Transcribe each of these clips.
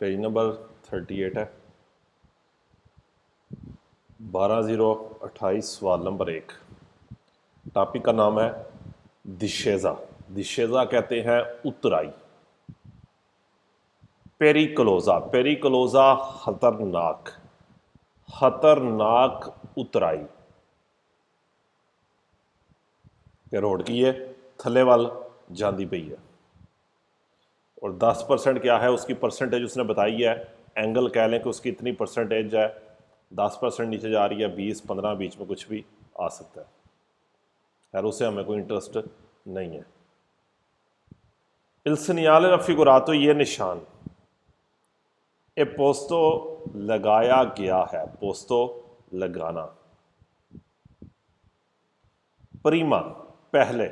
Page number 38 है, 12/0/28, सवाल number 1। Topic का नाम है दिशेजा। दिशेजा कहते हैं उतराई। पेरिक्लोजा, पेरिक्लोजा खतरनाक, खतरनाक उतराई कि रोड की है थले वाल जाती पई है। और 10% क्या है उसकी परसेंटेज उसने बताई है, एंगल कह लें कि उसकी इतनी परसेंटेज है, 10% नीचे जा रही है, 20-15 बीच में कुछ भी आ सकता है। खैर उससे हमें कोई इंटरेस्ट नहीं है। इल segnale raffigurato ये निशान, ए पोस्तो लगाया गया है, पोस्तो लगाना। प्रीमा पहले,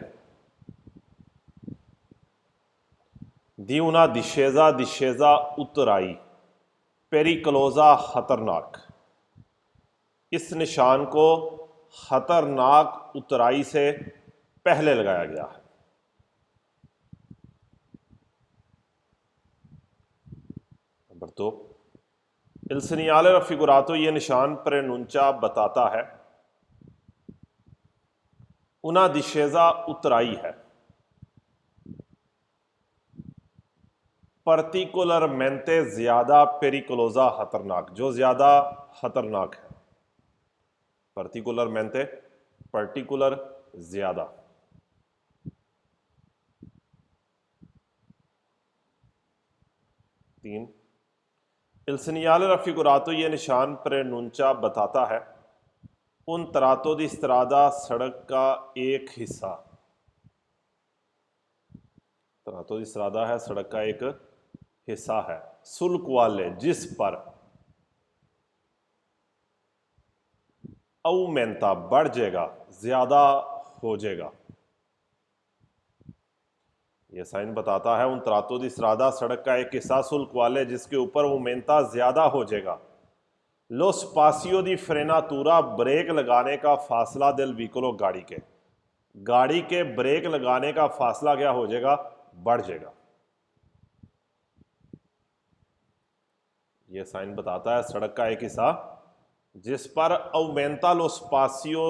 दी una discesa, discesa उतराई, पेरिक्लोजा खतरनाक। इस निशान को खतरनाक उतराई से पहले लगाया गया है। नंबर 2, इल segnale raffigurato ये निशान प्रेनुंचा बताता है, una discesa उतराई है, पर्टिकुलरमेंटे ज्यादा पेरिक्लोजा खतरनाक, जो ज्यादा खतरनाक है। पर्टिकुलरमेंटे पर्टिकुलर ज्यादा। 3, इल segnale raffigurato ये निशान प्रेनुंचा बताता है, उन तरातो दी स्त्रादा सड़क का एक हिस्सा। तरातो दी स्त्रादा है सड़क का एक हिस्सा है, सुल्क वाले जिस पर, अउमेंता बढ़ जाएगा, ज्यादा हो जाएगा। यह साइन बताता है उन तरातो दी स्त्रादा सड़क का एक हिस्सा सुल्क वाले जिसके ऊपर अउमेंता ज्यादा हो जाएगा। लो स्पासियो दी फ्रेनातूरा ब्रेक लगाने का फासला दिल व्हीकलो गाड़ी के ब्रेक लगाने का फासला क्या हो जाएगा, बढ़ जाएगा। यह साइन बताता है सड़क का एक हिस्सा जिस पर अउमेंता लो स्पासियो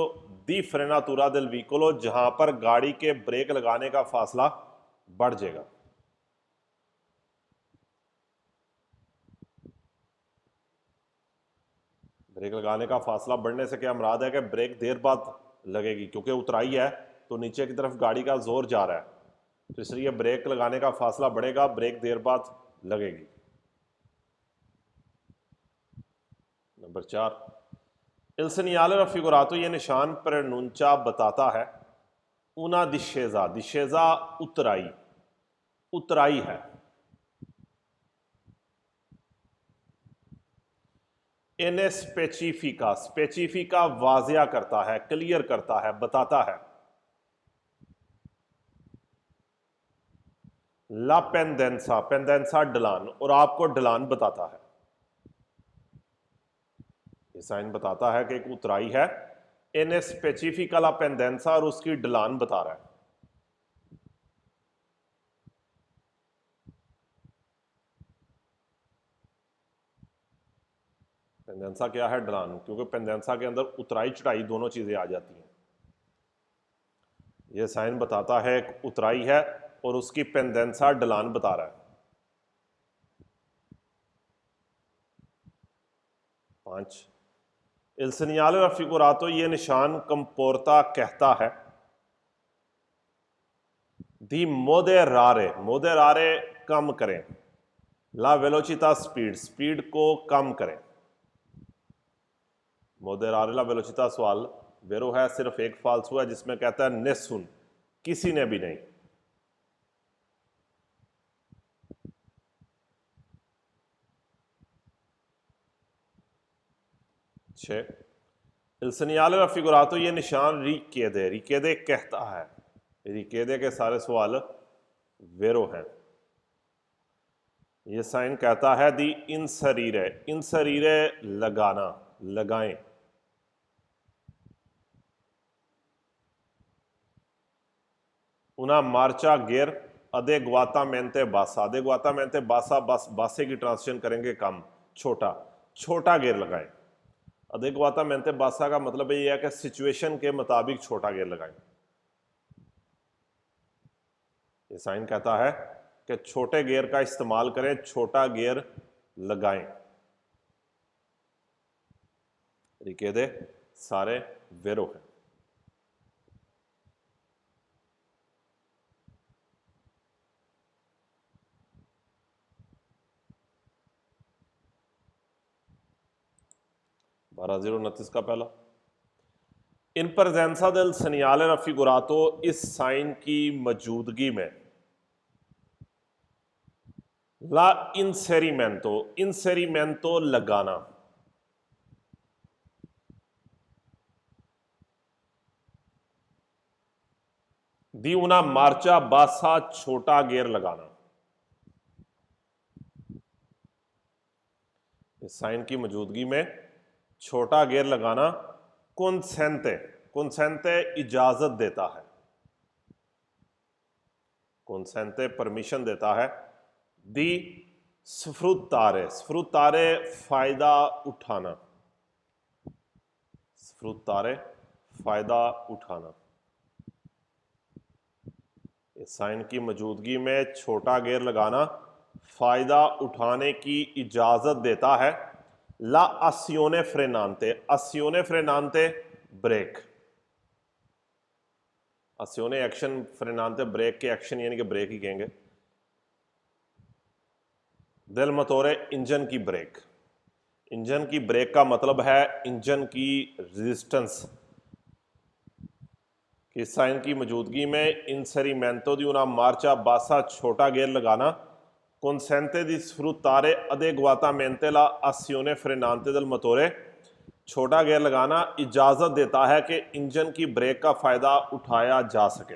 दी फ्रेनातूरा दिल व्हीकलो, जहां पर गाड़ी के ब्रेक लगाने का फासला बढ़ जाएगा। ब्रेक लगाने का फासला बढ़ने से क्या मुराद है कि ब्रेक देर बाद लगेगी, क्योंकि उतराई है तो नीचे की तरफ गाड़ी का जोर जा रहा है, तो इसलिए ब्रेक लगाने का फासला बढ़ेगा, ब्रेक देर बाद लगेगी। नंबर 4, इल segnale raffigurato ये निशान प्रेनुंचा बताता है, una discesa, discesa उतराई, उतराई है। इन्हें स्पेसिफिका, स्पेसिफिका वाजिया करता है, क्लियर करता है, बताता है। ला पेंडेंसा, पेंडेंसा ढलान, और आपको ढलान बताता है। ये साइन बताता है कि एक उतराई है, इन्हें स्पेसिफिका ला पेंडेंसा, और उसकी ढलान बता रहा है। पेंडेंसा क्या है, ढलान, क्योंकि पेंडेंसा के अंदर उतराई चढ़ाई दोनों चीजें आ जाती हैं। यह साइन बताता है एक उतराई है और उसकी पेंडेंसा ढलान बता रहा है। 5, इल segnale raffigurato ये निशान कंपोर्ता कहता है, दी मोदेरारे, मोदेरारे कम करें, ला वेलोचिता स्पीड, स्पीड को कम करें। मोदेरारे ला वेलोचिता सवाल वेरो है, सिर्फ एक फाल्सो है जिसमें कहता है नेसुन, किसी ने भी नहीं। 6, इल segnale raffigurato ये निशान रिकेदे, रिकेदे कहता है, रिकेदे के सारे सवाल वेरो हैं। ये साइन कहता है दी इंसरीरे, इंसरीरे लगाना, लगाएं। उना मार्चा गेर अदेग्वातामेंटे बासा, अदेग्वातामेंटे बासा, बस बासे की ट्रांसलेशन करेंगे कम, छोटा, छोटा गेयर लगाएं। अदेग्वातामेंटे बासा का मतलब ये है कि सिचुएशन के मुताबिक छोटा गेयर लगाएं। ये साइन कहता है कि छोटे गियर का इस्तेमाल करें, छोटा गियर लगाएं। रिकेदे सारे वेरो हैं। बारह 029 का पहला। इन presenza del segnale raffigurato, इस साइन की मौजूदगी में ला इंसेरिमेंटो, इंसेरिमेंटो लगाना, दी उना मार्चा बासा, छोटा गेयर लगाना। इस साइन की मौजूदगी में छोटा गेयर लगाना consente, consente इजाजत देता है, consente परमिशन देता है। दी स्फ्रुतारे, स्फ्रुतारे फायदा उठाना, स्फ्रुतारे फायदा उठाना। इस साइन की मौजूदगी में छोटा गेयर लगाना फायदा उठाने की इजाजत देता है। ला असियोने फ्रेनांते, असियोने फ्रेनांते ब्रेक, असियोने एक्शन, फ्रेनांते ब्रेक के एक्शन, यानी कि ब्रेक ही कहेंगे। दिल मतोरे इंजन की ब्रेक, इंजन की ब्रेक का मतलब है इंजन की रेजिस्टेंस। इस साइन की मौजूदगी में इंसेरिमेंटो दी उना मार्चा बासा, छोटा गेयर लगाना consente di sfruttare adeguatamente la azione frenante del motore, छोटा गेयर लगाना इजाजत देता है कि इंजन की ब्रेक का फायदा उठाया जा सके।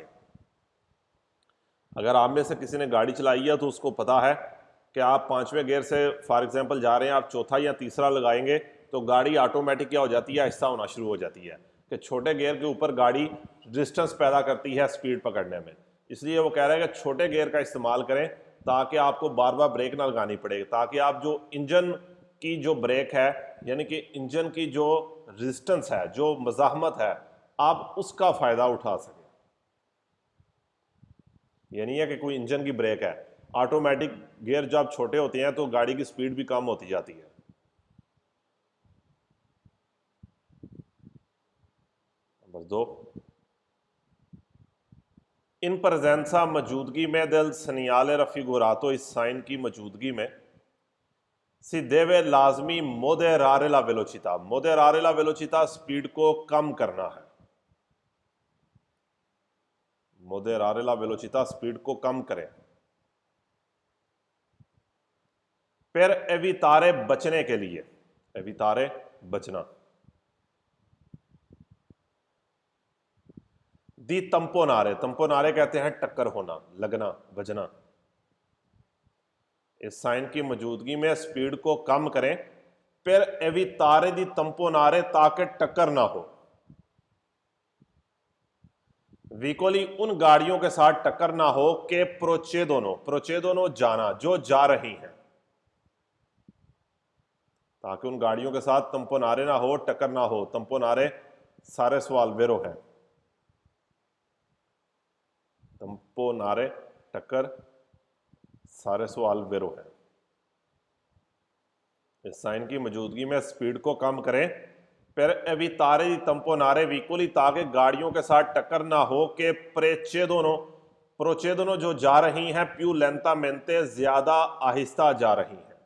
अगर आप में से किसी ने गाड़ी चलाई है तो उसको पता है कि आप पांचवें गियर से फॉर एग्जांपल जा रहे हैं, आप चौथा या तीसरा लगाएंगे तो गाड़ी ऑटोमेटिक क्या हो जाती है, आहिस्ता होना शुरू हो जाती है, कि छोटे गियर के ऊपर गाड़ी डिस्टेंस पैदा करती है स्पीड पकड़ने में। इसलिए वो कह रहा है कि छोटे गियर का इस्तेमाल करें ताकि आपको बार बार ब्रेक ना लगानी पड़े, ताकि आप जो इंजन की जो ब्रेक है, यानी कि इंजन की जो रेजिस्टेंस है, जो मज़ाहमत है, आप उसका फ़ायदा उठा सकें। ये नहीं है कि कोई इंजन की ब्रेक है, ऑटोमेटिक गियर जब छोटे होते हैं तो गाड़ी की स्पीड भी कम होती जाती है। नंबर 2, इन presenza मौजूदगी में del segnale raffigurato, इस साइन की मौजूदगी में si deve लाजमी moderare la velocità, moderare la velocità speed को कम करना है, moderare la velocità स्पीड को कम करें। per evitare बचने के लिए, evitare बचना। दी तंपोनारे, तंपोनारे कहते हैं टक्कर होना, लगना, बजना। इस साइन की मौजूदगी में स्पीड को कम करें, पर एवितारे दी तंपोनारे, ताकि टक्कर ना हो। विकोली उन गाड़ियों के साथ टक्कर ना हो कि प्रोचेदोनो, प्रोचेदोनो जाना, जो जा रही हैं, ताकि उन गाड़ियों के साथ तंपोनारे ना हो, टक्कर ना हो। तंपोनारे सारे सवाल वेरो है, तंपोनारे टक्कर, सारे सवाल वेरो है। इस साइन की मौजूदगी में स्पीड को कम करें, पर एवितारे दी तंपोनारे विकोली, ताकि गाड़ियों के साथ टक्कर ना हो कि प्रेचेदोनो, प्रोचेदोनो जो जा रही हैं, प्यू लेंटामेंटे ज्यादा आहिस्ता जा रही हैं।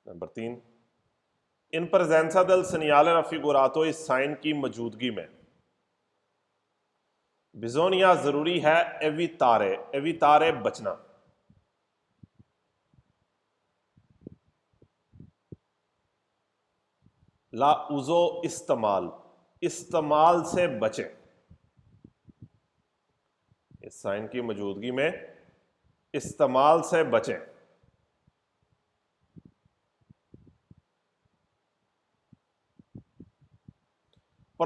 नंबर 3, इन presenza del segnale raffigurato, इस साइन की मौजूदगी में बिजोनिया जरूरी है एवितारे, एवितारे बचना। ला उजो इस्तेमाल, इस्तेमाल से बचे। इस साइन की मौजूदगी में इस्तेमाल से बचे।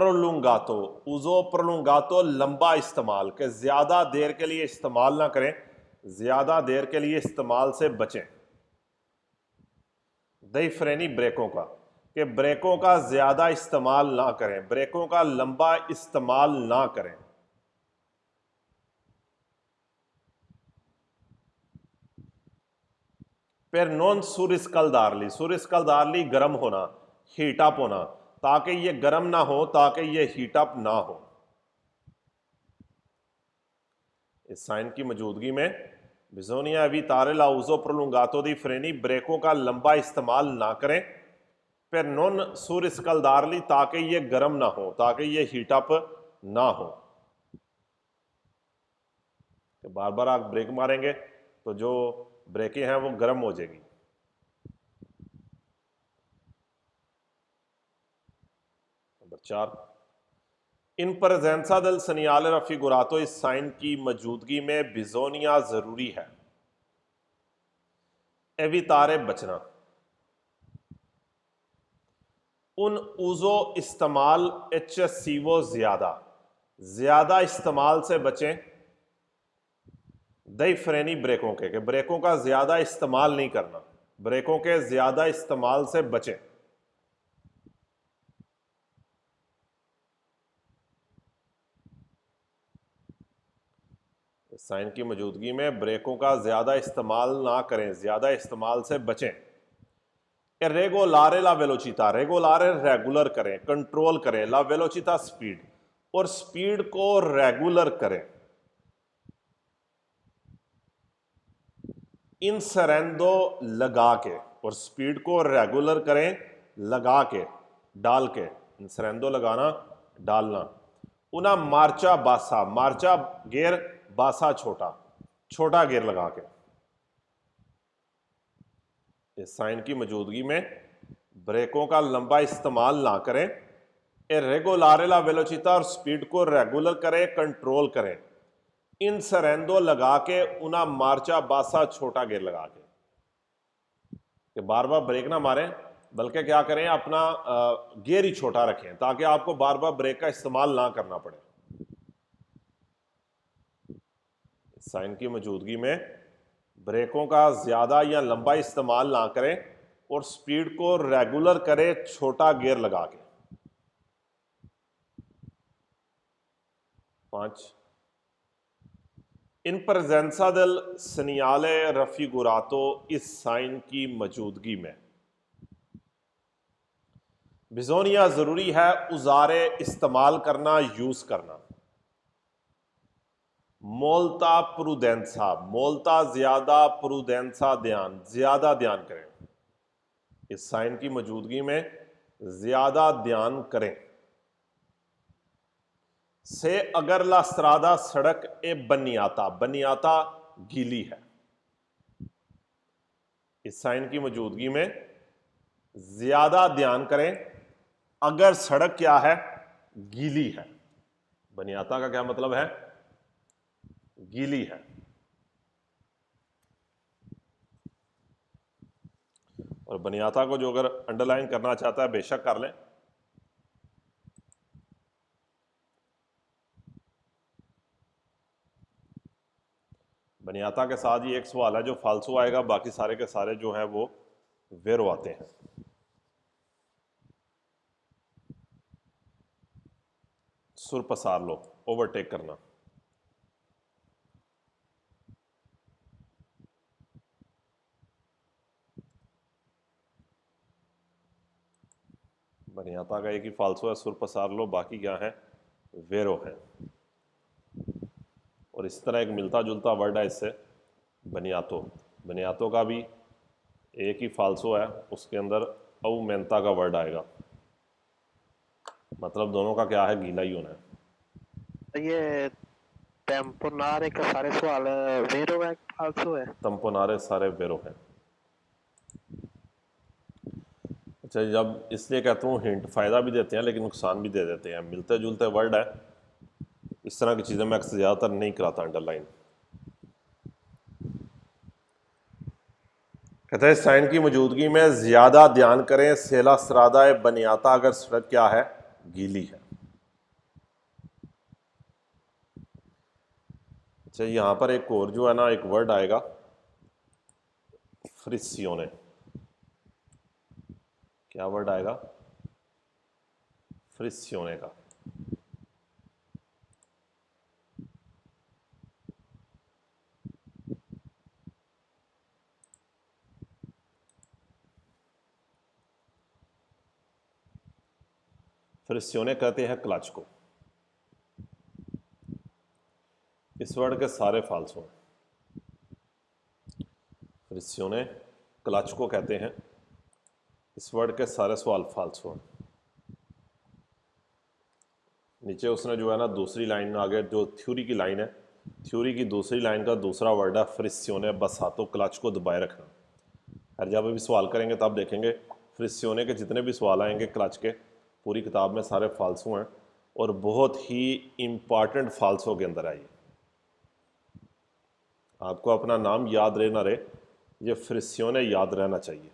प्रोलुंगातो, उजो प्रोलुंगातो लंबा इस्तेमाल, के ज्यादा देर के लिए इस्तेमाल ना करें, ज्यादा देर के लिए इस्तेमाल से बचें। दई फ्रेनी ब्रेकों का, कि ब्रेकों का ज्यादा इस्तेमाल ना करें, ब्रेकों का लंबा इस्तेमाल ना करें। फिर नॉन सुरिस्कलदारली, सुरिस्कलदारली गर्म होना, हीट अप होना, ताकि ये गर्म ना हो, ताकि ये हीट अप ना हो। इस साइन की मौजूदगी में बिजोनिया एवितारे ला उजो प्रोलुंगातो दी फ्रेनी, ब्रेकों का लंबा इस्तेमाल ना करें। फिर नॉन सुरिस्कलदारली, ताकि ये गर्म ना हो, ताकि ये हीट अप ना हो। बार बार आप ब्रेक मारेंगे तो जो ब्रेकें हैं वो गर्म हो जाएगी। नंबर 4, इन प्रेजेंसा दल सनियाल रफिगुरातो, इस साइन की मौजूदगी में बिजोनिया जरूरी है। एवितारे बचना, उन उजो इस्तेमाल एचसीवो ज्यादा इस्तेमाल से बचें। दई फ्रेनी ब्रेकों के ब्रेकों का ज्यादा इस्तेमाल नहीं करना, ब्रेकों के ज्यादा इस्तेमाल से बचें। इस साइन की मौजूदगी में ब्रेकों का ज्यादा इस्तेमाल ना करें, ज्यादा इस्तेमाल से बचें। रेगोलारे ला वेलोचिता, रेगोलारे रेगुलर करें, कंट्रोल करें, ला वेलोचिता स्पीड, और स्पीड को रेगुलर करें। इंसरेंदो लगा के, और स्पीड को रेगुलर करें लगा के, डाल के, इंसरेंदो लगाना डालना। उना मार्चा बासा, मार्चा गेयर, बासा छोटा, छोटा गेयर लगा के। इस साइन की मौजूदगी में ब्रेकों का लंबा इस्तेमाल ना करें। रेगुलारे ला वेलोचिता, और स्पीड को रेगुलर करें, कंट्रोल करें। इन सरेंदो लगा के, उना मार्चा बासा छोटा गेयर लगा के बार बार ब्रेक ना मारें, बल्कि क्या करें, अपना गियर ही छोटा रखें, ताकि आपको बार बार ब्रेक का इस्तेमाल ना करना पड़े। साइन की मौजूदगी में ब्रेकों का ज्यादा या लंबा इस्तेमाल ना करें, और स्पीड को रेगुलर करें छोटा गियर लगा के। 5, इन प्रेजेंसा दल सनियाले रफिगुरातो, इस साइन की मौजूदगी में बिजोनिया जरूरी है उजारे इस्तेमाल करना, यूज करना। मोल्ता प्रुडेंसा, मोल्ता ज्यादा, प्रुडेंसा ध्यान, ज्यादा ध्यान करें। इस साइन की मौजूदगी में ज्यादा ध्यान करें। से अगर ला स्त्रादा, सड़क ए बनियाता, बनियाता गीली है। इस साइन की मौजूदगी में ज्यादा ध्यान करें, अगर सड़क क्या है, गीली है। बनियाता का क्या मतलब है, गीली है। और बनियाता को जो अगर अंडरलाइन करना चाहता है बेशक कर लें। बनियाता के साथ ही एक सवाल है जो फालसू आएगा, बाकी सारे के सारे जो हैं वो वेरो आते हैं। सुर पसार लो, ओवरटेक करना। बनियाता का एक ही फालसू है, सुर पसार लो, बाकी क्या है, वेरो है। और इस तरह एक मिलता जुलता वर्ड है इससे, बनियातो। बनियातो का भी एक ही फालसू है, उसके अंदर अवमेंता का वर्ड आएगा, मतलब दोनों का क्या है, गीला ही होना है। ये टेम्पोनारे का सारे सवाल वेरो है, फालसू है? तम्पोनारे सारे वेरो हैं। अच्छा, जब इसलिए कहता हूँ हिंट फायदा भी देते हैं लेकिन नुकसान भी दे देते हैं, मिलते जुलते वर्ड है, इस तरह की चीजें मैं अक्सर ज्यादातर नहीं कराता अंडरलाइन। कहते हैं साइन की मौजूदगी में ज्यादा ध्यान करें, सेला सरादा बनियाता, अगर सड़क क्या है, गीली है। अच्छा, यहाँ पर एक और जो है ना एक वर्ड आएगा फ्रिसियोने। क्या वर्ड आएगा? फ्रिसियोने का। फ्रिसियोने कहते हैं क्लच को। इस वर्ड के सारे फाल्स हैं। फ्रिसियोने क्लच को कहते हैं, इस वर्ड के सारे सवाल फाल्स हुए। नीचे उसने जो है ना दूसरी लाइन आगे जो थ्योरी की लाइन है, थ्योरी की दूसरी लाइन का दूसरा वर्ड है फ्रिसियोने, बस हाथों क्लच को दबाए रखना। हर जब भी सवाल करेंगे तब देखेंगे फ्रिसियोने के जितने भी सवाल आएंगे क्लच के, पूरी किताब में सारे फाल्सो हैं और बहुत ही इम्पॉर्टेंट फाल्सो के अंदर आइए। आपको अपना नाम याद रहे ना रहे, ये फ्रिसियोने याद रहना चाहिए।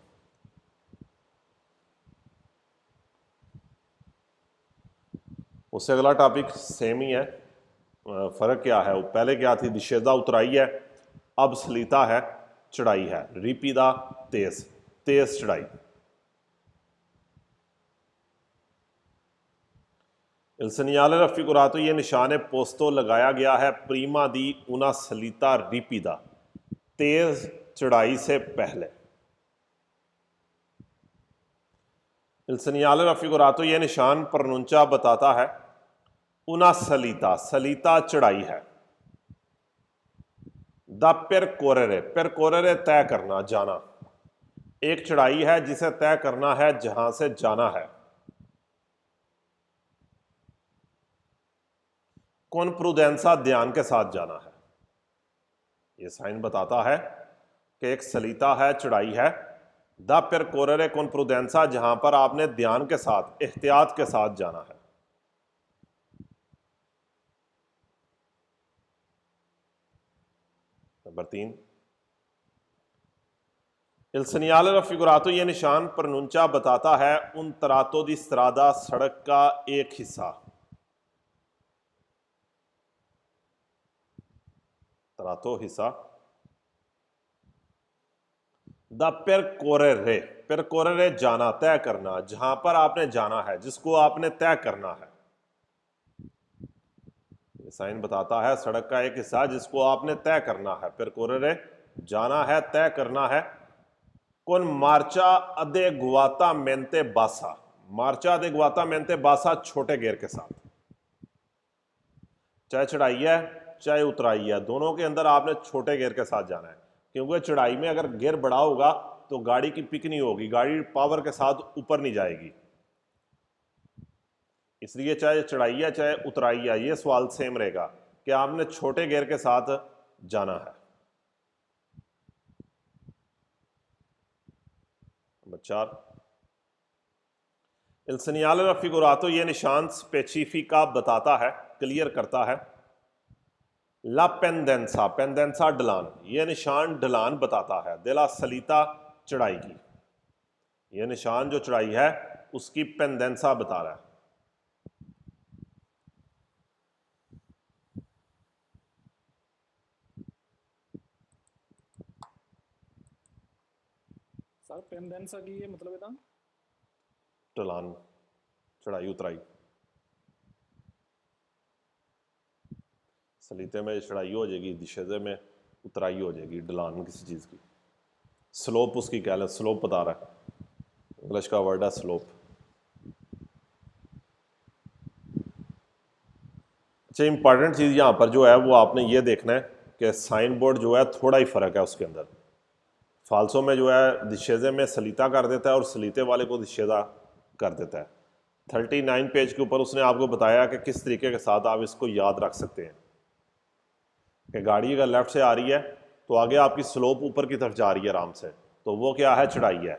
उससे अगला टॉपिक सेम ही है, फर्क क्या है? पहले क्या थी? दिशेदा उतराई है, अब सलीता है चढ़ाई है। रिपीदा तेज, तेज चढ़ाई। Il segnale raffigurato, ये निशान पोस्तो लगाया गया है प्रीमा दी una salita ripida, तेज चढ़ाई से पहले। Il segnale raffigurato, ये निशान प्रनुंचा बताता है una salita, सलीता चढ़ाई है। द percorrere तय करना, जाना। एक चढ़ाई है जिसे तय करना है, जहां से जाना है। कौन प्रुडेंसा, ध्यान के साथ जाना है। ये साइन बताता है कि एक सलीता है, चढ़ाई है। द percorrere con prudenza, जहां पर आपने ध्यान के साथ, एहतियात के साथ जाना है। नंबर 3, Il segnale raffigurato, ये निशान प्रनुंचा बताता है उन तरातो दी स्ट्रादा, सड़क का एक हिस्सा। तरातो हिस्सा। द percorrere जाना, तय करना, जहां पर आपने जाना है, जिसको आपने तय करना है। ये साइन बताता है सड़क का एक हिस्सा जिसको आपने तय करना है। percorrere जाना है, तय करना है। कौन मार्चा adeguatamente बासा, मार्चा adeguatamente बासा, छोटे गेयर के साथ। चाहे चढ़ाई है चाहे उतराई है, दोनों के अंदर आपने छोटे गेयर के साथ जाना है, क्योंकि चढ़ाई में अगर गेयर बड़ा होगा तो गाड़ी की पिक नहीं होगी, गाड़ी पावर के साथ ऊपर नहीं जाएगी। इसलिए चाहे चढ़ाई है चाहे उतराई है, ये सवाल सेम रहेगा कि आपने छोटे गेयर के साथ जाना है। नंबर 4, Il segnale raffigurato, ये निशान स्पेसिफिका बताता है, क्लियर करता है। ला पेंडेंसा, पेंडेंसा ढलान, ये निशान ढलान बताता है। देला सलीता, चढ़ाई की, ये निशान जो चढ़ाई है उसकी पेंडेंसा बता रहा है। सर पेंडेंसा की ये मतलब है था ढलान, चढ़ाई उतराई। सलीते में चढ़ाई हो जाएगी, दिशेजे में उतराई हो जाएगी, ढलान किसी चीज़ की। स्लोप उसकी कह लें, स्लोप बता रहा है, इंग्लिश का वर्ड है स्लोप। अच्छा, इंपॉर्टेंट चीज़ यहाँ पर जो है वो आपने ये देखना है कि साइन बोर्ड जो है थोड़ा ही फ़र्क है उसके अंदर। फाल्सो में जो है दिशेजे में सलीता कर देता है और सलीते वाले को दिशेजा कर देता है। 39 पेज के ऊपर उसने आपको बताया कि किस तरीके के साथ आप इसको याद रख सकते हैं कि गाड़ी अगर लेफ्ट से आ रही है तो आगे आपकी स्लोप ऊपर की तरफ जा रही है आराम से, तो वो क्या है? चढ़ाई है।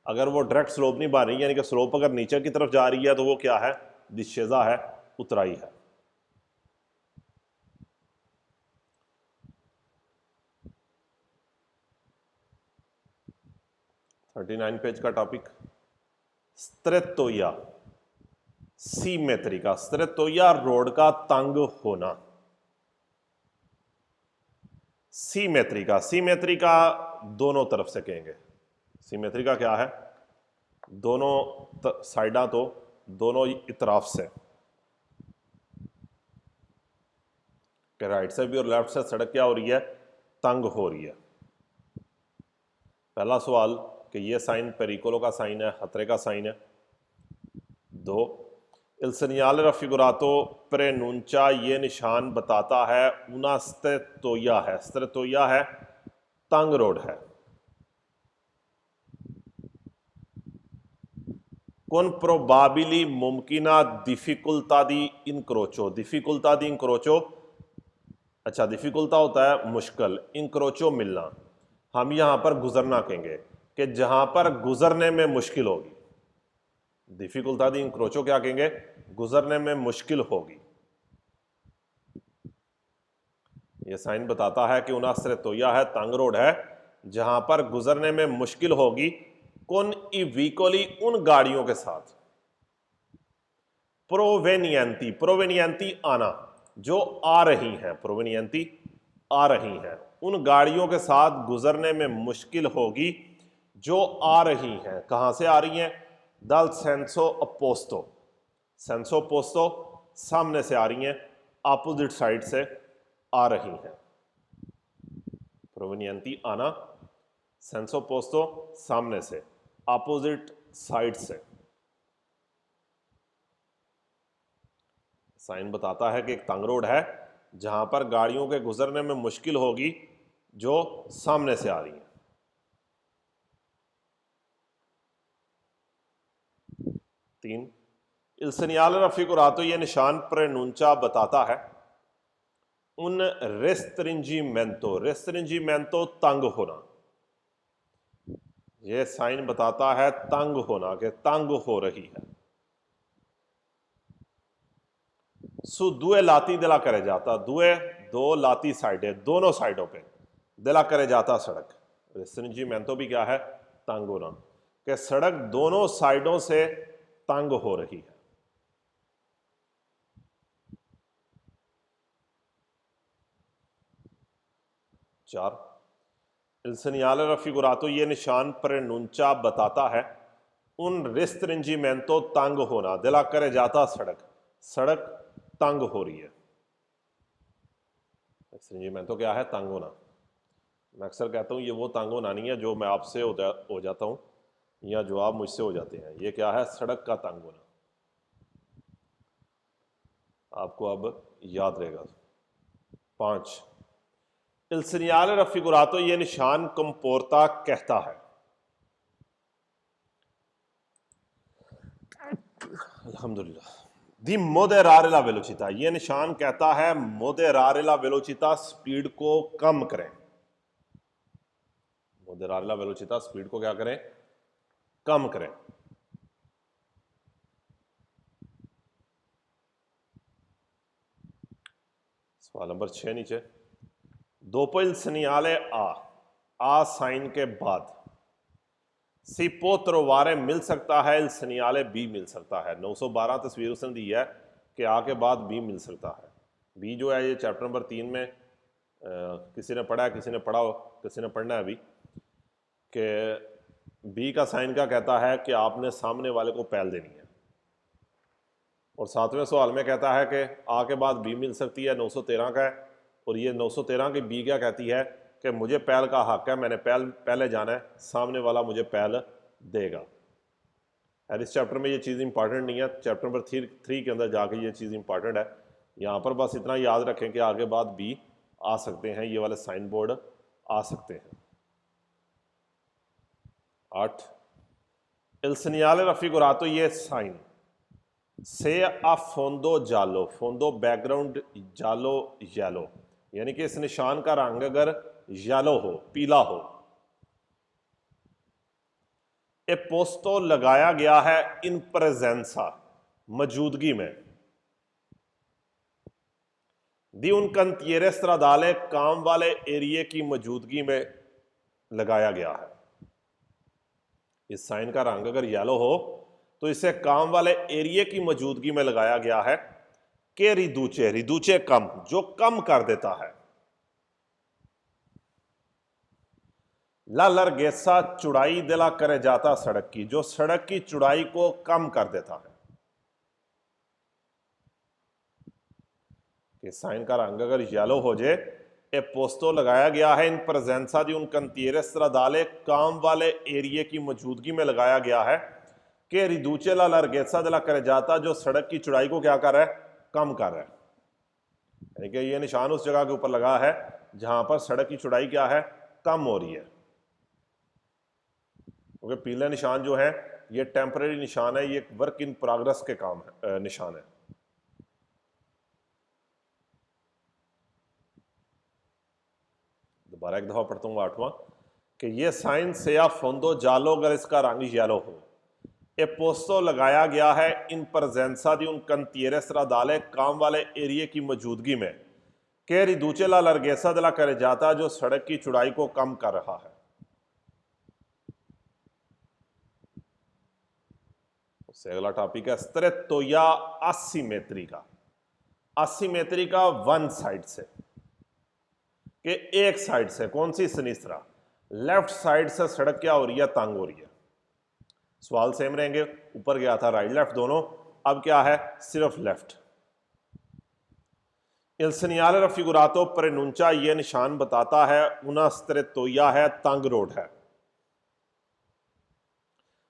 अगर वो डायरेक्ट स्लोप नहीं बन रही, यानी कि स्लोप अगर नीचे की तरफ जा रही है, तो वो क्या है? दिशेजा है, उतराई है। थर्टी 39 पेज का टॉपिक स्त्रेतोया, सीमेट्री का। स्त्रेतोया रोड का तंग होना। सीमेट्री का, सीमेट्री का दोनों तरफ से कहेंगे। सीमेट्री का क्या है? दोनों साइडा तो दोनों इतराफ से, कि राइट से भी और लेफ्ट से सड़क क्या हो रही है? तंग हो रही है। पहला सवाल कि ये साइन पेरिकोलो का साइन है, खतरे का साइन है। 2, il segnale raffigurato preannuncia, ये निशान बताता है una strettoia है, strettoia है तंग रोड है। con probabili मुमकिना difficoltà di incrocio, difficoltà di incrocio, अच्छा डिफिकल्टा होता है मुश्किल, इंक्रोचो मिलना, हम यहां पर गुजरना कहेंगे कि जहां पर गुजरने में मुश्किल होगी। डिफिकल्टा दी इंक्रोचो क्या कहेंगे? गुजरने में मुश्किल होगी। यह साइन बताता है कि उना स्ट्रेटोया है, तंग रोड है, जहां पर गुजरने में मुश्किल होगी। कौन ई व्हीकली, उन गाड़ियों के साथ। प्रोवेनियंती, प्रोवेनियंती आना, जो आ रही हैं, प्रोवेनियंती आ रही हैं, उन गाड़ियों के साथ गुजरने में मुश्किल होगी जो आ रही हैं। कहां से आ रही हैं? दल सेंसो अपोस्तो, सेंसो अपोस्तो सामने से आ रही हैं, अपोजिट साइड से आ रही हैं। प्रोवेनियंती आना, सेंसो अपोस्तो सामने से, अपोजिट साइड से। साइन बताता है कि एक तंग रोड है जहां पर गाड़ियों के गुजरने में मुश्किल होगी जो सामने से आ रही हैं। 3, il segnale raffigurato, ये निशान preannuncia बताता है उन restringimento, restringimento तंग होना। यह साइन बताता है तंग होना, कि तंग हो रही है। सु दुए लाती दिला करे जाता, दुए दो लाती साइडें, दोनों साइडों पे दिला करे जाता सड़क। रेस्ट्रिंजिमेंटो भी क्या है? तंग होना, कि सड़क दोनों साइडों से तंग हो रही है। 4, il segnale raffigurato, ये निशान preannuncia बताता है उन रेस्ट्रिंजिमेंटो तंग होना, दिला करे जाता सड़क, सड़क तंग हो रही है। रेस्ट्रिंजिमेंटो क्या है? तंग होना। मैं अक्सर कहता हूं ये वो तंग होना नहीं है जो मैं आपसे हो जाता हूं या जो आप मुझसे हो जाते हैं। ये क्या है? सड़क का तंग होना। आपको अब याद रहेगा। 5, il segnale raffigurato, ये निशान कंपोर्ता कहता है, अल्हम्दुलिल्लाह, दी moderare la velocità, ये निशान कहता है moderare la velocità, स्पीड को कम करें। moderare la velocità, स्पीड को क्या करें? कम करें। सवाल नंबर 6 नीचे। dopo il segnale आ साइन के बाद, सी पो त्रोवारे मिल सकता है, il segnale बी मिल सकता है। 912 तस्वीर उसने दी है कि आ के बाद बी मिल सकता है। बी जो है ये चैप्टर नंबर 3 में किसी ने पढ़ा है, किसी ने पढ़ा हो, किसी ने पढ़ना है अभी, कि बी का साइन क्या कहता है? कि आपने सामने वाले को पहल देनी है। और 7वें सवाल में कहता है कि आ के बाद बी मिल सकती है, 913 का है। और ये 913 की बी क्या कहती है? कि मुझे पहल का हक है, मैंने पहले जाना है, सामने वाला मुझे पहल देगा। और इस चैप्टर में ये चीज़ इंपॉर्टेंट नहीं है, चैप्टर नंबर 3 के अंदर जाके ये चीज़ इंपॉर्टेंट है। यहाँ पर बस इतना याद रखें कि आगे बाद बी आ सकते हैं, ये वाले साइन बोर्ड आ सकते हैं। 8, il segnale raffigurato, ये साइन से a fondo giallo, फोंदो बैकग्राउंड जालो येलो, यानी कि इस निशान का रंग अगर येलो हो, पीला हो, ए पोस्टो लगाया गया है इन प्रेजेंसा, मौजूदगी में, दी उन कंतिएरे स्ट्रादाले, काम वाले एरिए की मौजूदगी में लगाया गया है। इस साइन का रंग अगर येलो हो तो इसे काम वाले एरिए की मौजूदगी में लगाया गया है। के रिदूचे, रिदूचे कम, जो कम कर देता है। ला लरगेसा चौड़ाई दिला करे जाता सड़क की, जो सड़क की चौड़ाई को कम कर देता है। कि साइन का रंग अगर येलो हो जाए, ए पोस्तो लगाया गया है इन प्रेजेंसा दी उन कंतियरे स्ट्रादाले, काम वाले एरिए की मौजूदगी में लगाया गया है कि रिदूचे ला लरगेसा दिला करे जाता, जो सड़क की चौड़ाई को क्या कर रहा है, कम कर रहा है। यानी कि ये निशान उस जगह के ऊपर लगा है जहां पर सड़क की चौड़ाई क्या है, कम हो रही है। क्योंकि पीले निशान जो है ये टेम्परेरी निशान है, ये वर्क इन प्रोग्रेस के काम है, निशान है। दोबारा एक दफा पढ़ता हूँ 8वां कि ये साइन से या फोंदो जालो अगर इसका रंग येलो हो, ए पोस्तो लगाया गया है इन प्रेजेंसा दी उन कंतियरे स्ट्रादाले, काम वाले एरिए की मौजूदगी में के रिदूचे ला लरगेसा दिला करे जाता, जो सड़क की चौड़ाई को कम कर रहा है। उससे अगला टॉपिक है स्त्रेतोया असिमेट्री का। असिमेट्री का वन साइड से, कि एक साइड से, कौन सी सिनिस्त्रा, लेफ्ट साइड से सड़क क्या हो रही है, तंग हो रही है। सवाल सेम रहेंगे, ऊपर गया था राइट लेफ्ट दोनों, अब क्या है, सिर्फ लेफ्ट। इल सेgnale raffigurato prenuncia ये निशान बताता है una strettoia है, तंग रोड है।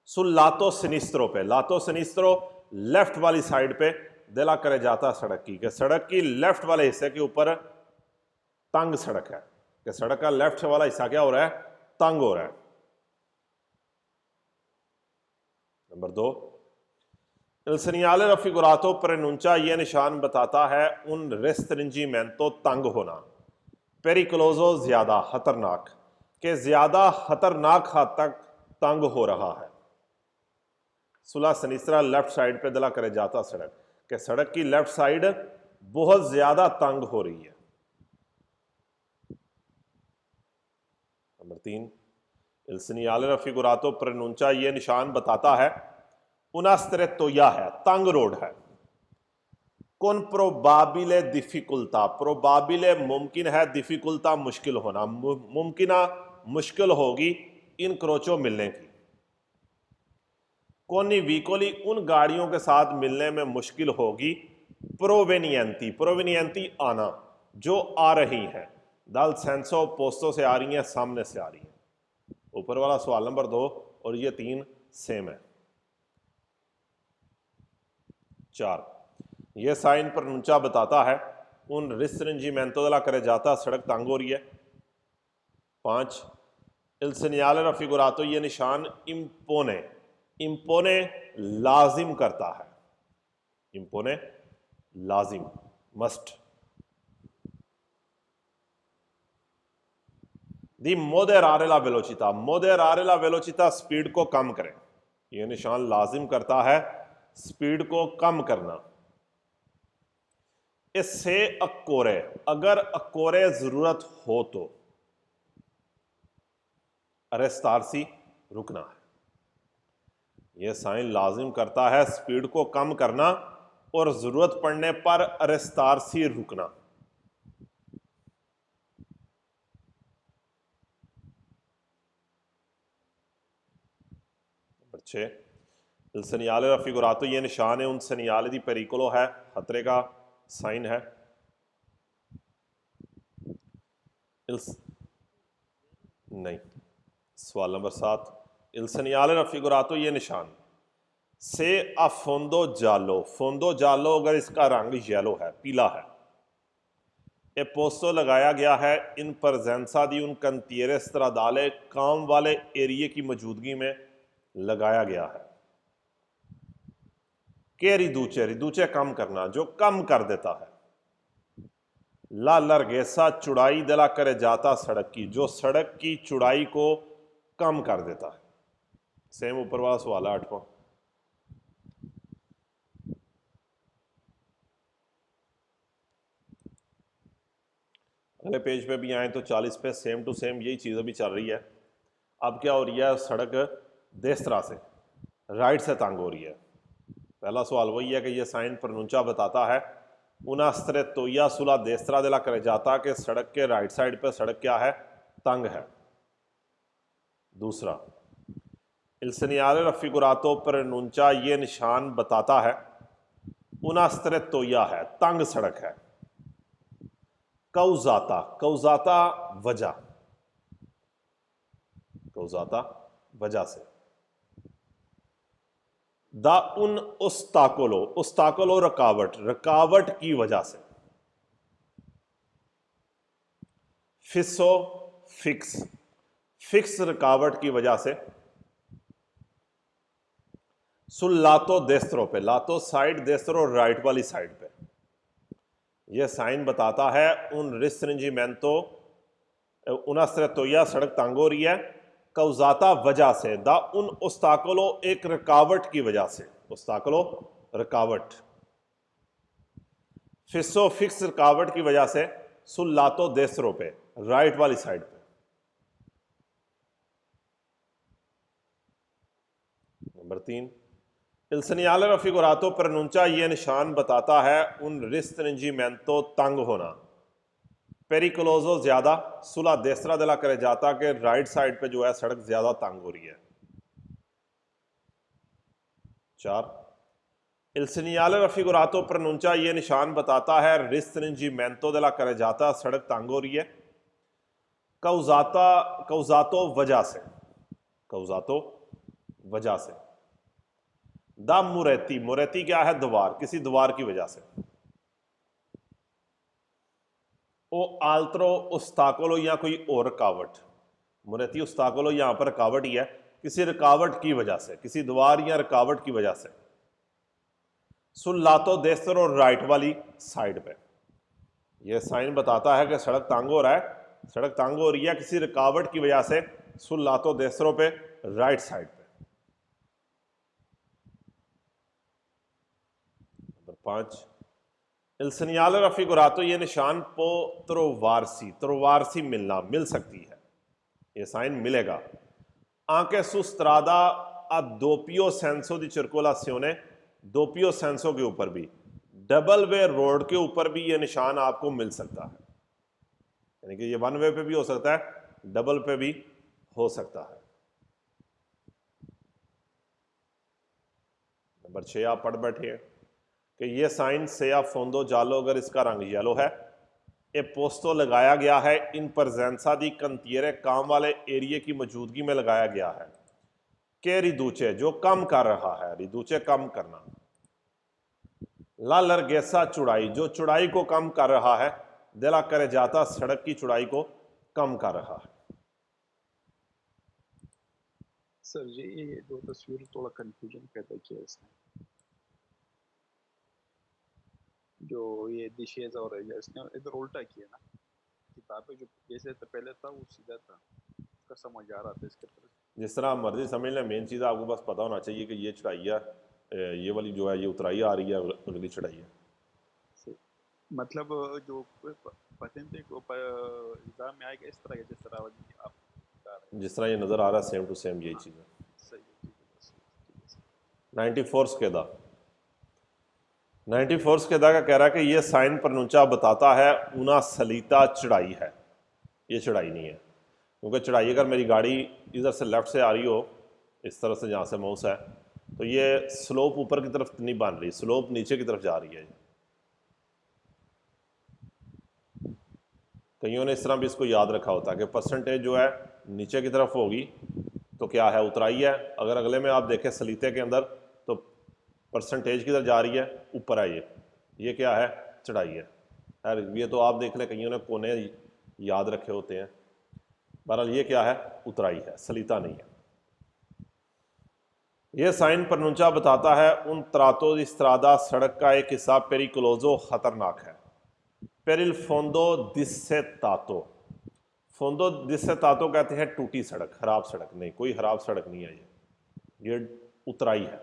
सुल लातो सिनिस्त्रो पे, लातो सिनिस्त्रो लेफ्ट वाली साइड पे दिला करे जाता सड़क की, कि सड़क की लेफ्ट वाले हिस्से के ऊपर तंग सड़क है, कि सड़क का लेफ्ट वाला हिस्सा क्या हो रहा है, तंग हो रहा है। नंबर 2, इल सेgnale raffigurato prenuncia ये निशान बताता है उन restringimento तंग होना, पेरिक्लोजो ज्यादा खतरनाक, के ज्यादा खतरनाक हद तक तंग हो रहा है। सुला सिनिस्त्रा लेफ्ट साइड पे दिला करे जाता सड़क, के सड़क की लेफ्ट साइड बहुत ज्यादा तंग हो रही है। नंबर 3, इल segnale raffigurato prenuncia ये निशान बताता है una strettoia है, तंग रोड है। कौन प्रोबाबिले डिफिकुल्ता, प्रोबाबिले मुमकिन है, डिफिकुल्ता मुश्किल होना, मुमकिना मुश्किल होगी इन क्रोचो मिलने की। कोनी वीकोली उन गाड़ियों के साथ मिलने में मुश्किल होगी, प्रोवेनियंती, प्रोवेनियंती आना, जो आ रही हैं, दल सेंसो पोस्टो से आ रही हैं, सामने से आ रही हैं। ऊपर वाला सवाल नंबर 2 और ये 3 सेम है। 4, ये साइन प्रोनुncia बताता है उन restringimento दिला करे जाता सड़क तंग हो रही है। 5, इल segnale raffigurato ये निशान impone, impone लाजिम करता है, impone लाजिम, मस्ट। दी moderare la velocità, moderare la velocità speed को कम करें, यह निशान लाजिम करता है स्पीड को कम करना। इससे अकोरे, अगर अकोरे जरूरत हो तो, अरेस्तारसी रुकना है। यह साइन लाजिम करता है स्पीड को कम करना और जरूरत पड़ने पर अरेस्तारसी रुकना। नंबर 6, इल segnale raffigurato ये निशान है उन segnale दी pericolo है, खतरे का साइन है। नहीं, सवाल नंबर 7, इल segnale raffigurato ये निशान से अफोंदो जालो, फोंदो जालो अगर इसका रंग येलो है, पीला है, ए पोस्तो लगाया गया है इन presenza दी उन cantiere stradale, काम वाले एरिए की मौजूदगी में लगाया गया है। के रिदूचे, रिदूचे कम करना, जो कम कर देता है। ला लरगेसा चौड़ाई दिला करे जाता सड़क की, जो सड़क की चौड़ाई को कम कर देता है। सेम ऊपर वाला सवाल है 8वां। अगले पेज पे भी आए तो 40 पे सेम टू सेम यही चीज़ अभी चल रही है। अब क्या हो रही है, सड़क देस्त्रा से राइट से तंग हो रही है। पहला सवाल वही है कि ये साइन प्रोनुncia बताता है una strettoia sulla destra दिला करे जाता कि सड़क के राइट साइड पे सड़क क्या है, तंग है। दूसरा, il segnale raffigurato per enuncia ये निशान बताता है una strettoia है, तंग सड़क है। कौजाता, कौजाता वजह, कौजाता वजह से। दा उन उस्ताकोलो, उस्ताकोलो रकावट, रकावट की वजह से। फिसो फिक्स, फिक्स रकावट की वजह से। सुल लातो देस्त्रो पे, लातो साइड, देस्त्रो राइट वाली साइड पे। यह साइन बताता है उन रिस्ट्रिंजीमेंटो उना स्ट्रेटोया, सड़क तंग हो रही है। कौजाता वजह से, दा उन उस्ताकलो, एक रुकावट की वजह से, उस्ताकलो रुकावट। फिसो फिक्स रुकावट की वजह से। सुल्लातो देसरो पे, राइट वाली साइड पे। Number 3, il segnale raffigurato pronuncia, ये निशान बताता है उन रिस्ट्रिंजीमेंटो, तंग होना। पेरिकुलोजो ज्यादा, सुला देसरा दिला करे जाता कि राइट साइड पे जो है सड़क ज्यादा तंग हो रही है। 4, il segnale raffigurato pronuncia, ये निशान बताता है रिस्ट्रिंजीमेंटो दिला करे जाता, सड़क तंग हो रही है। कौजाता, कौजातो वजह से, कौजातो वजह से। दा मुरेती, मुरेती क्या है? द्वार, किसी द्वार की वजह से। ओ आल्त्रो उस्ताकोलो, या कोई और रुकावट। मुरेती उस्ताकोलो, यहां पर रुकावट ही है, किसी रुकावट की वजह से, किसी द्वार या रुकावट की वजह से। सुल्लातो देस्तरो, राइट वाली साइड पे। यह साइन बताता है कि सड़क तंग हो रहा है, सड़क तंग हो रही है किसी रुकावट की वजह से। सुल्लातो देस्तरो पे, राइट साइड पे। नंबर 5, il segnale raffigurato, ये निशान पो त्रोवारसी, त्रोवारसी मिलना, मिल सकती है, ये साइन मिलेगा। Anche su strada a doppio senso di circolazione, doppio senso के ऊपर भी, डबल वे रोड के ऊपर भी ये निशान आपको मिल सकता है। यानी कि ये वन वे पे भी हो सकता है, डबल पे भी हो सकता है। नंबर 6 आप पढ़ बैठे हैं कि ये साइन सेया फोंदो जालो, अगर इसका रंग येलो है, ये पोस्टो लगाया गया है इन परजेंसा दी कंतियरे, काम वाले एरिए की मौजूदगी में लगाया गया है। के रिदूचे, जो कम कर रहा है, रिदूचे कम करना। ला लरगेसा, चौड़ाई, जो चौड़ाई को कम कर रहा है। दिला करे जाता, सड़क की चौड़ाई को कम कर रहा है। सर जी ये दो तस्वीर थोड़ा कंफ्यूजन पैदा किया इसने, जो ये डिशेज और इसने इधर उल्टा किया ना, किताबें जो जैसे तो पहले था वो सीधा था, उसका समझ आ रहा था इसके तरफ। जिस तरह आप मर्जी समझ लें, मेन चीज़ आपको बस पता होना चाहिए कि ये चढ़ाई है, ये वाली जो है ये उतराई आ रही है, अगली चढ़ाई है। मतलब जो पतेंते को एग्जाम में आएगा इस तरह के, जिस तरह आप बता रहे हैं, जिस तरह ये नज़र आ रहा है, सेम टू सेम यही चीज़ है। सही है, ठीक है, बस ठीक है सर। 94 के दा, 94 के दा का कह रहा है कि ये साइन प्रनुंचा बताता है ऊना सलीता चढ़ाई है, ये चढ़ाई नहीं है। क्योंकि चढ़ाई अगर मेरी गाड़ी इधर से लेफ्ट से आ रही हो, इस तरह से जहाँ से माउस है, तो ये स्लोप ऊपर की तरफ नहीं बन रही, स्लोप नीचे की तरफ जा रही है। कईयों ने इस तरह भी इसको याद रखा होता है कि परसेंटेज जो है नीचे की तरफ होगी तो क्या है, उतराई है। अगर अगले में आप देखें सलीते के अंदर, तो परसेंटेज किधर जा रही है, ऊपर है। ये क्या है, चढ़ाई है। यार ये तो आप देख लें, कईयों ने कोने याद रखे होते हैं। बहरहाल ये क्या है, उतराई है, सलीता नहीं है। ये साइन प्रनुंचा बताता है उन त्रातो दी स्ट्रादा, सड़क का एक हिस्सा पेरिकुलोजो, खतरनाक है। पेरिल फोंदो दिस्से तातो, फोंदो दिस्से तातो कहते हैं टूटी सड़क, खराब सड़क। नहीं, कोई खराब सड़क नहीं है, ये उतराई है।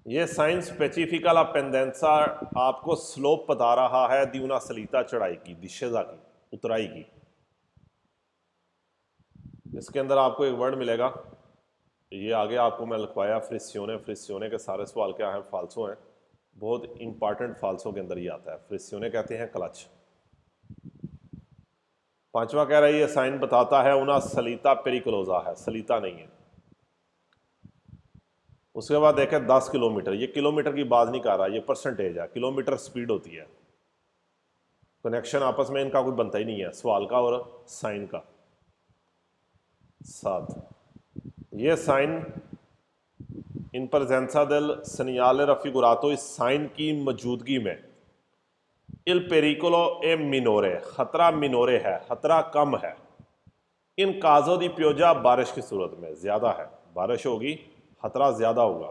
ये साइन स्पेसिफिकल पेंडेंसा आपको स्लोप बता रहा है दीवना सलीता, चढ़ाई की, दिशेजा की, उतराई की। इसके अंदर आपको एक वर्ड मिलेगा, ये आगे आपको मैं लिखवाया, फ्रिस्योने। फ्रिस्योने के सारे सवाल क्या हैं, फाल्सो हैं। बहुत इंपॉर्टेंट फाल्सो के अंदर ये आता है। फ्रिस्योने कहते हैं क्लच। पांचवा कह रहा है ये साइन बताता है उना सलीता पेरिकुलोजा है, सलीता नहीं है। उसके बाद देखें 10 किलोमीटर, ये किलोमीटर की बात नहीं कर रहा, ये परसेंटेज है, किलोमीटर स्पीड होती है। कनेक्शन आपस में इनका कोई बनता ही नहीं है, सवाल का और साइन का। 7, ये साइन इन presenza del segnale raffigurato, इस साइन की मौजूदगी में इल पेरिकोलो ए मिनोरे, खतरा मिनोरे है, खतरा कम है। इन काजो दी प्योजा, बारिश की सूरत में ज्यादा है, बारिश होगी खतरा ज्यादा होगा।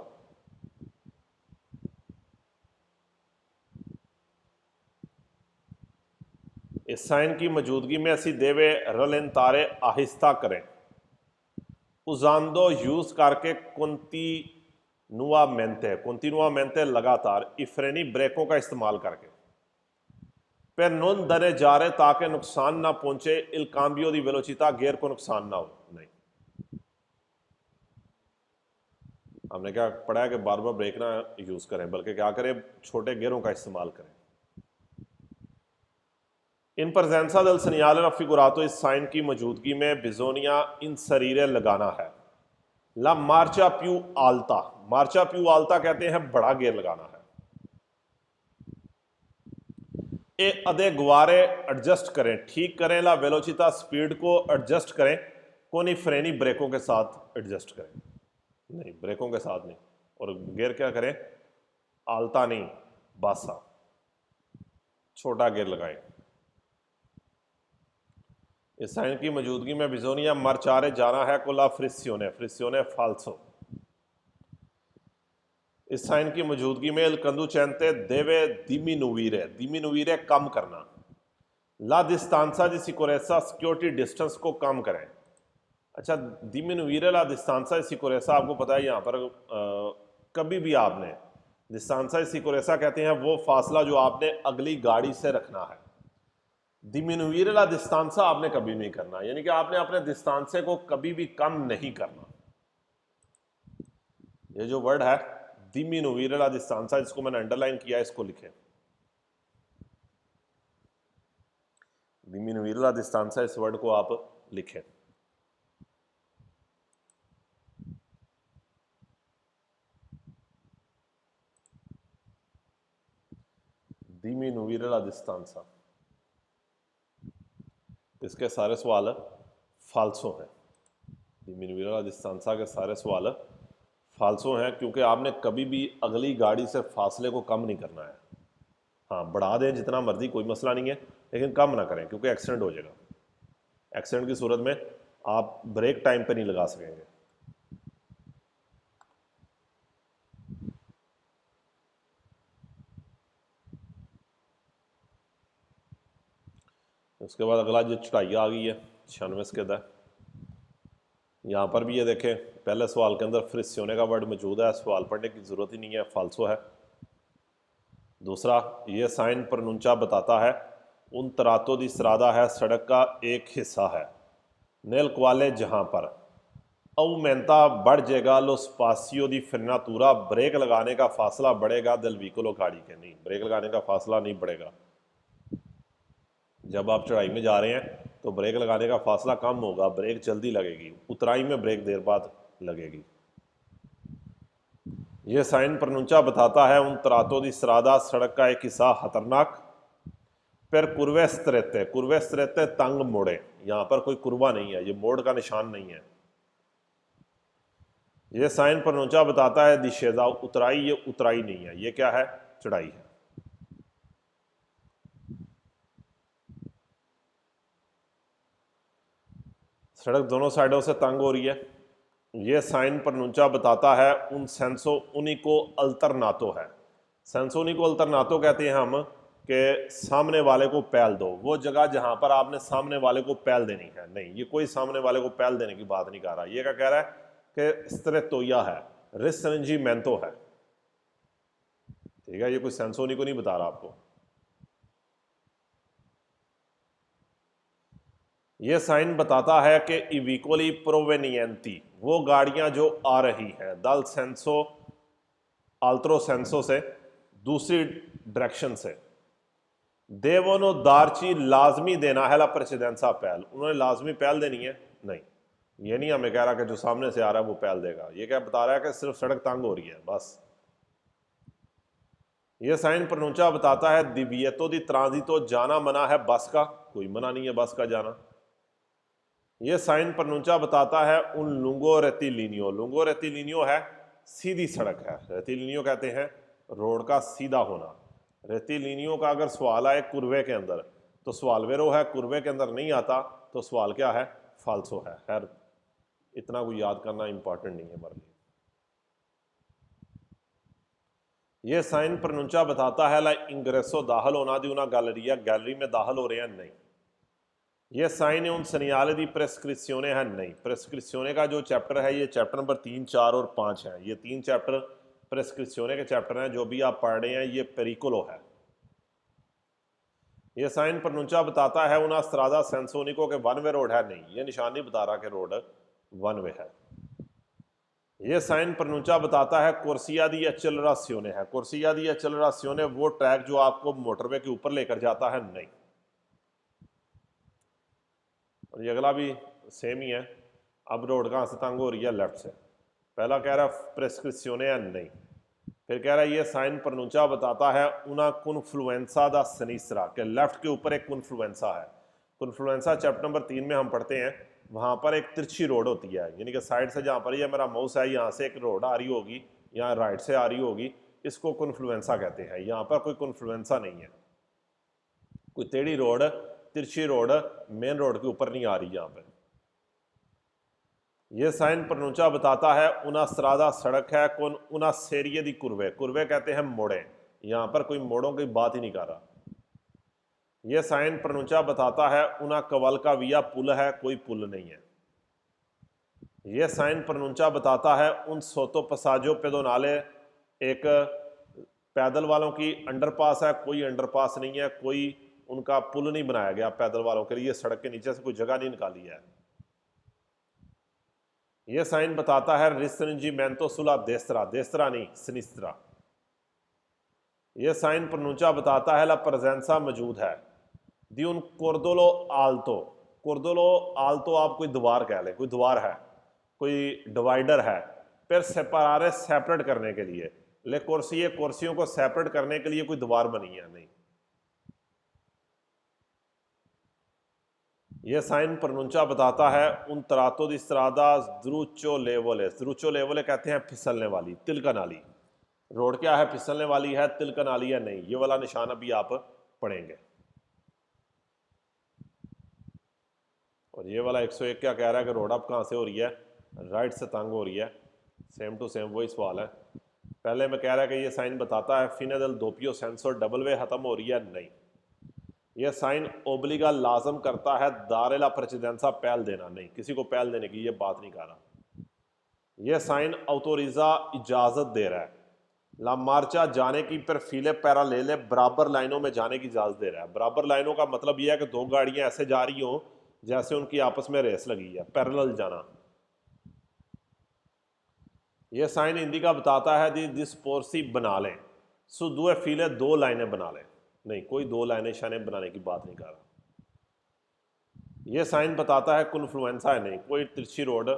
इस साइन की मौजूदगी में असी देवे रलेंतारे आहिस्ता करें, उजांदो यूज करके कंटिन्यूआमेंटे लगातार, इफ्रेनी ब्रेकों का इस्तेमाल करके, पर नोन दरे जा रहे ताकि नुकसान ना पहुंचे, इल काम्बियो दी वेलोचिता, गेयर को नुकसान ना हो। नहीं, हमने क्या पढ़ा है कि बार बार ब्रेक ना यूज करें, बल्कि क्या करें, छोटे गेयरों का इस्तेमाल करें। इन presenza del segnale raffigurato, इस साइन की मौजूदगी में बिजोनिया इन शरीरे लगाना है। ला मार्चा प्यू आल्ता, मार्चा प्यू आल्ता कहते हैं बड़ा गेयर लगाना है। ए अदे गुवारे एडजस्ट करें, ठीक करें, ला वेलोचिता, स्पीड को एडजस्ट करें, कोनी फ्रेनी ब्रेकों के साथ एडजस्ट करें। नहीं, ब्रेकों के साथ नहीं। और गियर क्या करें, आल्ता नहीं, बासा, छोटा गियर लगाएं। इस साइन की मौजूदगी में बिजोनिया मर्चारे जाना है, कोला फ्रिसियोने, फ्रिसियोने फाल्सो। इस साइन की मौजूदगी में कंदू चैनते देवे दिमिनुवीरे, दिमिनुवीरे कम करना, ला डिस्टांसा दी सिकोरेसा, सिक्योरिटी डिस्टेंस को कम करें। अच्छा, दिमिनुवीरे ला डिस्टांसा सिकोरेसा, आपको पता है यहाँ पर कभी भी आपने डिस्टांसा सिकोरेसा कहते हैं वो फासला जो आपने अगली गाड़ी से रखना है। डिमिनुire ला डिस्टेंसा आपने कभी नहीं करना, यानी कि आपने अपने डिस्टेंसे को कभी भी कम नहीं करना। ये जो वर्ड है डिमिनुire ला डिस्टेंसा, इसको मैंने अंडरलाइन किया, इसको लिखें। डिमिनुire ला डिस्टेंसा, इस वर्ड को आप लिखें। डिमिनुire ला डिस्टेंसा, इसके सारे सवाल फाल्सो हैं। डिमिनुire ला डिस्टेंसा के सारे सवाल फाल्सो हैं, क्योंकि आपने कभी भी अगली गाड़ी से फासले को कम नहीं करना है। हाँ, बढ़ा दें जितना मर्जी, कोई मसला नहीं है, लेकिन कम ना करें, क्योंकि एक्सीडेंट हो जाएगा। एक्सीडेंट की सूरत में आप ब्रेक टाइम पे नहीं लगा सकेंगे। उसके बाद अगला जो चढ़ाई आ गई है 96 के अंदर, यहाँ पर भी ये देखें, पहले सवाल के अंदर फ्रिसियोने का वर्ड मौजूद है, सवाल पढ़ने की ज़रूरत ही नहीं है, फाल्सो है। दूसरा, ये साइन प्रनुंचा बताता है उन तरातो दी सरादा है, सड़क का एक हिस्सा है, नेल क्वाले जहाँ पर औमेंता बढ़ जाएगा, लो स्पासियो दी फ्रेनातूरा, ब्रेक लगाने का फासला बढ़ेगा, दिल व्हीकलो गाड़ी के। नहीं, ब्रेक लगाने का फासला नहीं बढ़ेगा। जब आप चढ़ाई में जा रहे हैं तो ब्रेक लगाने का फासला कम होगा, ब्रेक जल्दी लगेगी, उतराई में ब्रेक देर बाद लगेगी। यह साइन प्रनुंचा बताता है उन तरातो दी सरादा, सड़क का एक हिस्सा खतरनाक, फिर कुर्वे स्त्रेते तंग मोड़े, यहां पर कोई कुर्वा नहीं है, ये मोड़ का निशान नहीं है। यह साइन प्रनुंचा बताता है दिशेजा, उतराई, ये उतराई नहीं है, ये क्या है, चढ़ाई है। सड़क दोनों साइडों से तंग हो रही है। यह साइन प्रनुंचा बताता है उन सेंसो उनिको अल्टरनातो है। सेंसो उनिको अल्टरनातो कहते हैं हम कि सामने वाले को पहल दो, वो जगह जहां पर आपने सामने वाले को पहल देनी है। नहीं, ये कोई सामने वाले को पहल देने की बात नहीं कर रहा, ये क्या कह रहा है कि स्त्रेतोया है, रिस्ट्रिंजीमेंटो है। ठीक है, ये कोई सेंसो उनिको नहीं बता रहा आपको। यह साइन बताता है कि इविकोली प्रोवेनियंती, वो गाड़ियां जो आ रही हैं दल सेंसो आल्ट्रो सेंसो से, दूसरी डायरेक्शन से, देवोनो दारची लाजमी देना है ला प्रेसिडेंसा पहल, उन्होंने लाजमी पहल देनी है? नहीं, ये नहीं हमें कह रहा कि जो सामने से आ रहा है वो पहल देगा, ये क्या बता रहा है कि सिर्फ सड़क तंग हो रही है बस। ये साइन प्रनुंचा बताता है दिव्यतो दी ट्रांजितो, जाना मना है बस का, कोई मना नहीं है बस का जाना। ये साइन प्रनुंचा बताता है उन लुंगो रेतिलिनियो, लुंगो रेतिलिनियो है सीधी सड़क है, रेतिलिनियो कहते हैं रोड का सीधा होना। रेतिलिनियो का अगर सवाल आए कुर्वे के अंदर तो सवाल वेरो है, कुर्वे के अंदर नहीं आता तो सवाल क्या है? फाल्सो है। खैर इतना कोई याद करना इंपॉर्टेंट नहीं है हमारे लिए। ये साइन प्रनुंचा बताता है ला इंग्रेसो दाखिल होना दी उना गैलरिया, गैलरी में दाखिल हो रहे हैं? नहीं। ये साइन उन सनियाले दी प्रेस्क्रिप्शने है? नहीं। प्रेस्क्रिप्शने का जो चैप्टर है ये चैप्टर नंबर 3, 4 और 5 है, ये 3 चैप्टर प्रेस्क्रिप्शने के चैप्टर हैं, जो भी आप पढ़ रहे हैं ये पेरिकुलो है। ये साइन प्रनुंचा बताता है उना स्त्रादा सेंसोनिको के वन वे रोड है? नहीं, ये निशान नहीं बता रहा कि रोड वन वे है। ये साइन प्रनुंचा बताता है कोर्सिया दी एक्सेलरासियोने है, कोर्सिया दी एक्सेलरासियोने वो ट्रैक जो आपको मोटरवे के ऊपर लेकर जाता है? नहीं। और ये अगला भी सेम ही है। अब रोड कहाँ से तंग हो रही है? लेफ्ट से। पहला कह रहा है प्रेस्क्रिप्शने है? नहीं। फिर कह रहा है ये साइन प्रनुंचा बताता है उना कॉन्फ्लुएंसा दा सिनिस्ट्रा, के लेफ्ट के ऊपर एक कॉन्फ्लुएंसा है। कॉन्फ्लुएंसा चैप्टर नंबर 3 में हम पढ़ते हैं, वहाँ पर एक तिरछी रोड होती है, यानी कि साइड से जहाँ पर ये मेरा माउस है यहाँ से एक रोड आ रही होगी, यहाँ राइट से आ रही होगी, इसको कॉन्फ्लुएंसा कहते हैं। यहाँ पर कोई कॉन्फ्लुएंसा नहीं है, कोई टेढ़ी रोड तिरछी रोड मेन रोड के ऊपर नहीं आ रही यहाँ पर। यह साइन प्रनुंचा बताता है उना स्त्रादा सड़क है, कौन उना सेरिये दी कुर्वे, कुर्वे कहते हैं मोड़े, यहाँ पर कोई मोड़ों की बात ही नहीं कर रहा। यह साइन प्रनुंचा बताता है उना कवल का विया पुल है, कोई पुल नहीं है। यह साइन प्रनुंचा बताता है उन सोतो पसाजो पेदोनाले, एक पैदल वालों की अंडरपास है, कोई अंडरपास नहीं है, कोई उनका पुल नहीं बनाया गया पैदल वालों के लिए, सड़क के नीचे से कोई जगह नहीं निकाली है। यह साइन बताता है रिस्ट्रिंजीमेंटो सुला देस्त्रा, देस्त्रा नहीं सिनिस्त्रा। यह साइन प्रनुंचा बताता है ला प्रेजेंसा मौजूद है दी उन कोर्दोलो आल्तो, कोर्दोलो आल्तो आप कोई द्वार कह लें, कोई द्वार है, कोई डिवाइडर है, फिर सेपरारे सेपरेट करने के लिए, ले कुर्सी कुर्सियों को सेपरेट करने के लिए कोई द्वार बनी है? नहीं। यह साइन प्रनुंचा बताता है उन तरातो दी स्त्रादा द्रुचो लेवले, द्रुचो लेवले कहते हैं फिसलने वाली, तिलका नाली। रोड क्या है? फिसलने वाली है, तिलका नाली है? नहीं। ये वाला निशान अभी आप पढ़ेंगे। और ये वाला 101 क्या कह रहा है कि रोड अब कहाँ से हो रही है? राइट से तंग हो रही है। सेम टू सेम वही सवाल है। पहले में कह रहा है कि ये साइन बताता है फिनेदल दोपियो सेंसर डबल वे खत्म हो रही है? नहीं। यह साइन ओब्लिगा लाजम करता है दारेला प्रेसिडेंसा पहल देना? नहीं, किसी को पहल देने की ये बात नहीं कर रहा। यह साइन ऑटोरिजा इजाजत दे रहा है ला मार्चा जाने की, पर फीले पैरालेले बराबर लाइनों में जाने की इजाजत दे रहा है। बराबर लाइनों का मतलब यह है कि दो गाड़ियां ऐसे जा रही हों जैसे उनकी आपस में रेस लगी है, पैरेलल जाना। यह साइन हिंदी का बताता है दी डिस्पोर्सी बना लें, सो दो फीले दो लाइनें बना लें? नहीं, कोई दो लाइनें शानें बनाने की बात नहीं कर रहा। यह साइन बताता है कॉन्फ्लुएंसा है? नहीं, कोई तिरछी रोड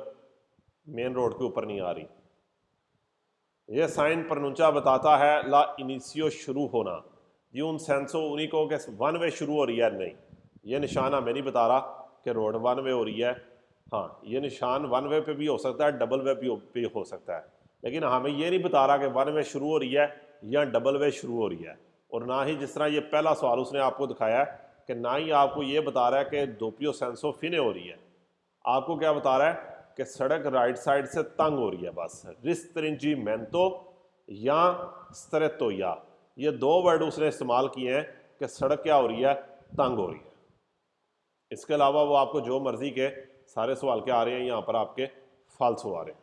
मेन रोड के ऊपर नहीं आ रही। यह साइन प्रनुंचा बताता है ला इनिशियो शुरू होना, ये उन सेंसो उन्हीं को के वन वे शुरू हो रही है? नहीं, यह निशान हमें नहीं बता रहा कि रोड वन वे हो रही है। हाँ, ये निशान वन वे पे भी हो सकता है, डबल वे भी हो सकता है, लेकिन हमें ये नहीं बता रहा कि वन वे शुरू हो रही है या डबल वे शुरू हो रही है। और ना ही जिस तरह ये पहला सवाल उसने आपको दिखाया है कि ना ही आपको ये बता रहा है कि दोपियो सेंसो फिने हो रही है, आपको क्या बता रहा है कि सड़क राइट साइड से तंग हो रही है बस। रिस्ट्रिंजीमेंटो या स्ट्रेटोया, ये दो वर्ड उसने इस्तेमाल किए हैं कि सड़क क्या हो रही है? तंग हो रही है। इसके अलावा वो आपको जो मर्जी के सारे सवाल क्या आ रहे हैं यहाँ पर आपके फाल्सो आ रहे हैं।